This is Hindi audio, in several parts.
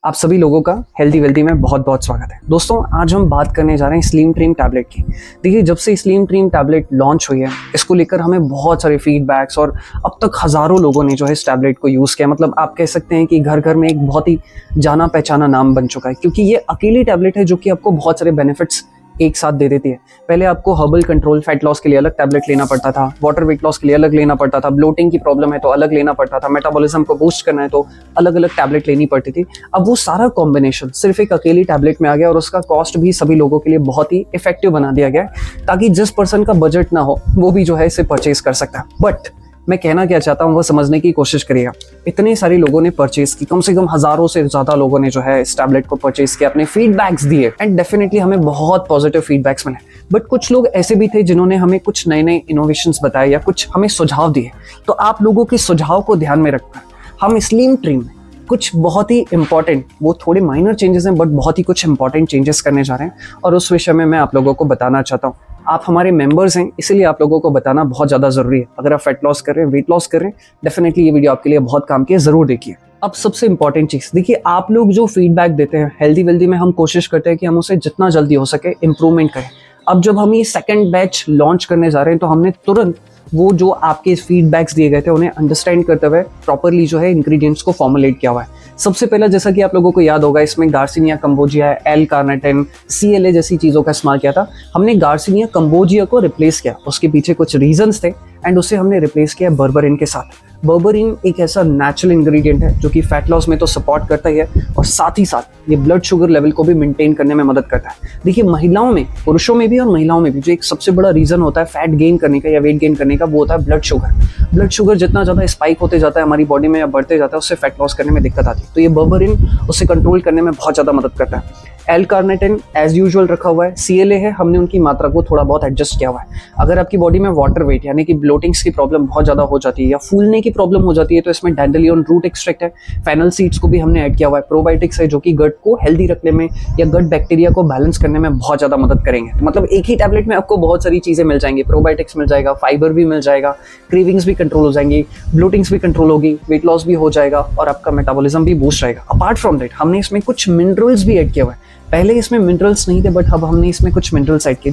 आप सभी लोगों का हेल्दी वेल्दी में बहुत बहुत स्वागत है। दोस्तों, आज हम बात करने जा रहे हैं स्लिम ट्रिम टैबलेट की। देखिए, जब से स्लिम ट्रिम टैबलेट लॉन्च हुई है, इसको लेकर हमें बहुत सारे फीडबैक्स और अब तक हज़ारों लोगों ने जो है इस टैबलेट को यूज़ किया। मतलब आप कह सकते हैं कि घर घर में एक बहुत ही जाना पहचाना नाम बन चुका है, क्योंकि ये अकेली टैबलेट है जो कि आपको बहुत सारे बेनिफिट्स एक साथ दे देती है। पहले आपको हर्बल कंट्रोल फैट लॉस के लिए अलग टैबलेट लेना पड़ता था, वाटर वेट लॉस के लिए अलग लेना पड़ता था, ब्लोटिंग की प्रॉब्लम है तो अलग लेना पड़ता था, मेटाबॉलिज्म को बूस्ट करना है तो अलग अलग टैबलेट लेनी पड़ती थी। अब वो सारा कॉम्बिनेशन सिर्फ एक अकेली टैबलेट में आ गया और उसका कॉस्ट भी सभी लोगों के लिए बहुत ही इफेक्टिव बना दिया गया है, ताकि जिस पर्सन का बजट ना हो वो भी जो है इसे परचेज कर सकता है। बट मैं कहना क्या चाहता हूँ वो समझने की कोशिश करिएगा। इतने सारे लोगों ने परचेज की, कम से कम हजारों से ज्यादा लोगों ने जो है इस टैबलेट को परचेज किया, अपने फीडबैक्स दिए एंड डेफिनेटली हमें बहुत पॉजिटिव फीडबैक्स मिले। बट कुछ लोग ऐसे भी थे जिन्होंने हमें कुछ नए नए इनोवेशंस बताए या कुछ हमें सुझाव दिए। तो आप लोगों के सुझाव को ध्यान में रखकर हम स्लिम ट्रिम में कुछ बहुत ही इंपॉर्टेंट, वो थोड़े माइनर चेंजेस हैं बट बहुत ही कुछ इंपॉर्टेंट चेंजेस करने जा रहे हैं और उस विषय में मैं आप लोगों को बताना चाहता हूँ। आप हमारे मेंबर्स हैं, इसीलिए आप लोगों को बताना बहुत ज़्यादा ज़रूरी है। अगर आप फैट लॉस कर रहे हैं, वेट लॉस कर रहे हैं, डेफिनेटली ये वीडियो आपके लिए बहुत काम की है, ज़रूर देखिए। अब सबसे इंपॉर्टेंट चीज़ देखिए, आप लोग जो फीडबैक देते हैं हेल्दी वेल्दी में, हम कोशिश करते हैं कि हम उसे जितना जल्दी हो सके इम्प्रूवमेंट करें। अब जब हम ये सेकेंड बैच लॉन्च करने जा रहे हैं तो हमने तुरंत वो जो आपके फीडबैक्स दिए गए थे उन्हें अंडरस्टैंड करते हुए प्रॉपरली जो है इंग्रेडिएंट्स को फॉर्मुलेट किया हुआ है। सबसे पहला, जैसा कि आप लोगों को याद होगा, इसमें garcinia cambogia, L carnitine, CLA जैसी चीज़ों का इस्तेमाल किया था। हमने गार्सिनिया कंबोजिया को रिप्लेस किया, उसके पीछे कुछ रीजंस थे एंड उसे हमने रिप्लेस किया बर्बरिन के साथ। बर्बरिन एक ऐसा नेचुरल इंग्रेडिएंट है जो कि फैट लॉस में तो सपोर्ट करता ही है और साथ ही साथ ये ब्लड शुगर लेवल को भी मेंटेन करने में मदद करता है। देखिए, महिलाओं में, पुरुषों में भी और महिलाओं में भी जो एक सबसे बड़ा रीजन होता है फैट गेन करने का या वेट गेन करने का, वो होता है ब्लड शुगर। ब्लड शुगर जितना ज़्यादा स्पाइक होते जाता है हमारी बॉडी में या बढ़ते जाता है, उससे फैट लॉस करने में दिक्कत आती है। तो ये बर्बरिन उसे कंट्रोल करने में बहुत ज़्यादा मदद करता है। एल कार्निटिन एज यूजुअल रखा हुआ है, CLA है, हमने उनकी मात्रा को थोड़ा बहुत एडजस्ट किया हुआ है। अगर आपकी बॉडी में वाटर वेट यानी कि ब्लोटिंग्स की प्रॉब्लम बहुत ज़्यादा हो जाती है या फूलने की प्रॉब्लम हो जाती है तो इसमें डैंडेलियन रूट एक्सट्रैक्ट है, फेनल सीड्स को भी हमने ऐड किया हुआ है, प्रोबायोटिक्स है जो कि गट को हेल्दी रखने में या गट बैक्टीरिया को बैलेंस करने में बहुत ज़्यादा मदद करेंगे। मतलब एक ही टैबलेट में आपको बहुत सारी चीज़ें मिल जाएंगी, प्रोबायोटिक्स मिल जाएगा, फाइबर भी मिल जाएगा, क्रेविंग्स भी कंट्रोल हो जाएंगी, ब्लोटिंग्स भी कंट्रोल होगी, वेट लॉस भी हो जाएगा और आपका मेटाबॉलिज्म भी बूस्ट रहेगा। अपार्ट फ्रॉम दैट हमने इसमें कुछ मिनरल्स भी ऐड किया हुआ है। पहले इसमें मिनरल्स नहीं थे बट अब हमने इसमें कुछ मिनरल्स ऐड किए,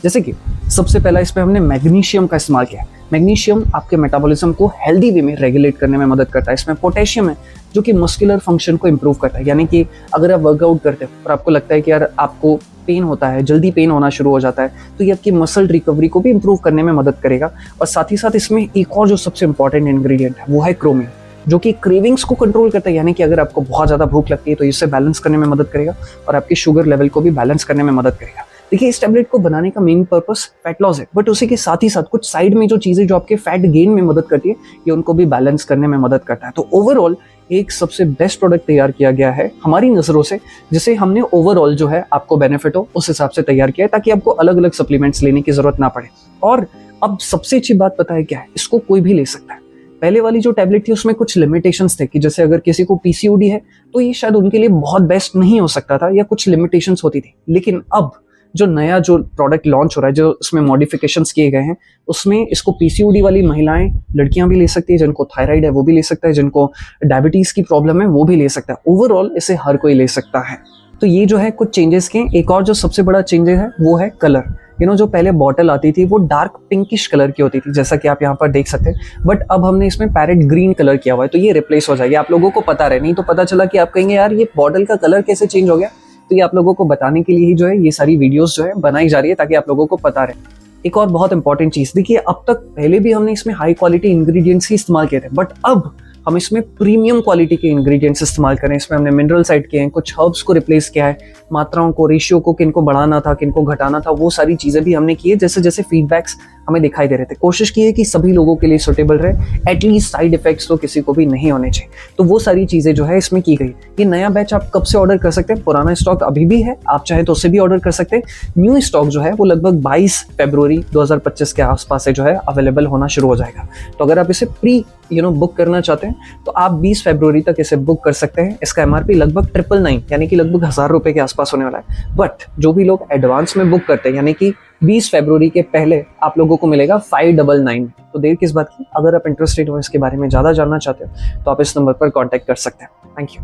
जैसे कि सबसे पहला इसमें हमने मैग्नीशियम का इस्तेमाल किया। मैग्नीशियम आपके मेटाबॉलिज्म को हेल्दी वे में रेगुलेट करने में मदद करता है। इसमें पोटेशियम है जो कि मस्कुलर फंक्शन को इंप्रूव करता है, यानी कि अगर आप वर्कआउट करते हो और आपको लगता है कि यार आपको पेन होता है, जल्दी पेन होना शुरू हो जाता है, तो ये आपकी मसल रिकवरी को भी इंप्रूव करने में मदद करेगा। और साथ ही साथ इसमें एक और जो सबसे इंपॉर्टेंट इंग्रेडिएंट है वो है क्रोमियम, जो कि क्रेविंग्स को कंट्रोल करता है, यानी कि अगर आपको बहुत ज़्यादा भूख लगती है तो इससे बैलेंस करने में मदद करेगा और आपकी शुगर लेवल को भी बैलेंस करने में मदद करेगा। देखिए, इस टैबलेट को बनाने का मेन पर्पस फैट लॉस है, बट उसी के साथ ही साथ कुछ साइड में जो चीज़ें जो आपके फैट गेन में मदद करती है ये उनको भी बैलेंस करने में मदद करता है। तो ओवरऑल एक सबसे बेस्ट प्रोडक्ट तैयार किया गया है हमारी नज़रों से, जिसे हमने ओवरऑल जो है आपको बेनिफिट हो उस हिसाब से तैयार किया है, ताकि आपको अलग अलग सप्लीमेंट्स लेने की जरूरत ना पड़े। और अब सबसे अच्छी बात पता है क्या है, इसको कोई भी ले सकता है। पहले वाली जो टैबलेट थी उसमें कुछ लिमिटेशंस थे कि जैसे अगर किसी को PCOD है तो ये शायद उनके लिए बहुत बेस्ट नहीं हो सकता था या कुछ लिमिटेशंस होती थी। लेकिन अब जो नया जो प्रोडक्ट लॉन्च हो रहा है, जो उसमें मॉडिफिकेशंस किए गए हैं, उसमें इसको PCOD वाली महिलाएं, लड़कियां भी ले सकती है, जिनको थायराइड है वो भी ले सकता है, जिनको डायबिटीज की प्रॉब्लम है वो भी ले सकता है। ओवरऑल इसे हर कोई ले सकता है। तो ये जो है कुछ चेंजेस के। एक और जो सबसे बड़ा चेंजेस है वो है कलर। जो पहले बॉटल आती थी वो डार्क पिंकिश कलर की होती थी, जैसा कि आप यहाँ पर देख सकते हैं, बट अब हमने इसमें पैरेट ग्रीन कलर किया हुआ है, तो ये रिप्लेस हो जाएगी। आप लोगों को पता रहे, नहीं तो पता चला कि आप कहेंगे यार ये बॉटल का कलर कैसे चेंज हो गया। तो ये आप लोगों को बताने के लिए ही जो है ये सारी वीडियोस जो है बनाई जा रही है, ताकि आप लोगों को पता रहे। एक और बहुत इंपॉर्टेंट चीज, देखिए अब तक पहले भी हमने इसमें हाई क्वालिटी इंग्रेडिएंट्स ही इस्तेमाल किए थे, बट अब हम इसमें प्रीमियम क्वालिटी के इंग्रेडिएंट्स इस्तेमाल करें। इसमें हमने मिनरल्स ऐड किए हैं, कुछ हर्ब्स को रिप्लेस किया है, मात्राओं को, रेशियो को, किनको बढ़ाना था किनको घटाना था, वो सारी चीजें भी हमने की है जैसे जैसे फीडबैक्स हमें दिखाई दे रहे थे। कोशिश की है कि सभी लोगों के लिए सुटेबल रहे, एटलीस्ट साइड इफेक्ट्स तो किसी को भी नहीं होने चाहिए। तो वो सारी चीजें जो है इसमें की गई। ये नया बैच आप कब से ऑर्डर कर सकते हैं? पुराना स्टॉक अभी भी है, आप चाहे तो उससे भी ऑर्डर कर सकते हैं। न्यू स्टॉक जो है वो लगभग 22 फरवरी 2025 के आसपास से जो है अवेलेबल होना शुरू हो जाएगा। तो अगर आप इसे प्री बुक करना चाहते हैं तो आप 20 फरवरी तक इसे बुक कर सकते हैं। इसका MRP लगभग 999 यानी कि लगभग 1000 रुपए के आसपास होने वाला है। बट जो भी लोग एडवांस में बुक करते हैं, यानी कि 20 फरवरी के पहले, आप लोगों को मिलेगा 599। तो देर किस बात की, अगर आप इंटरेस्टेड हो इसके बारे में ज़्यादा जानना चाहते हो तो आप इस नंबर पर कॉन्टैक्ट कर सकते हैं। Thank you.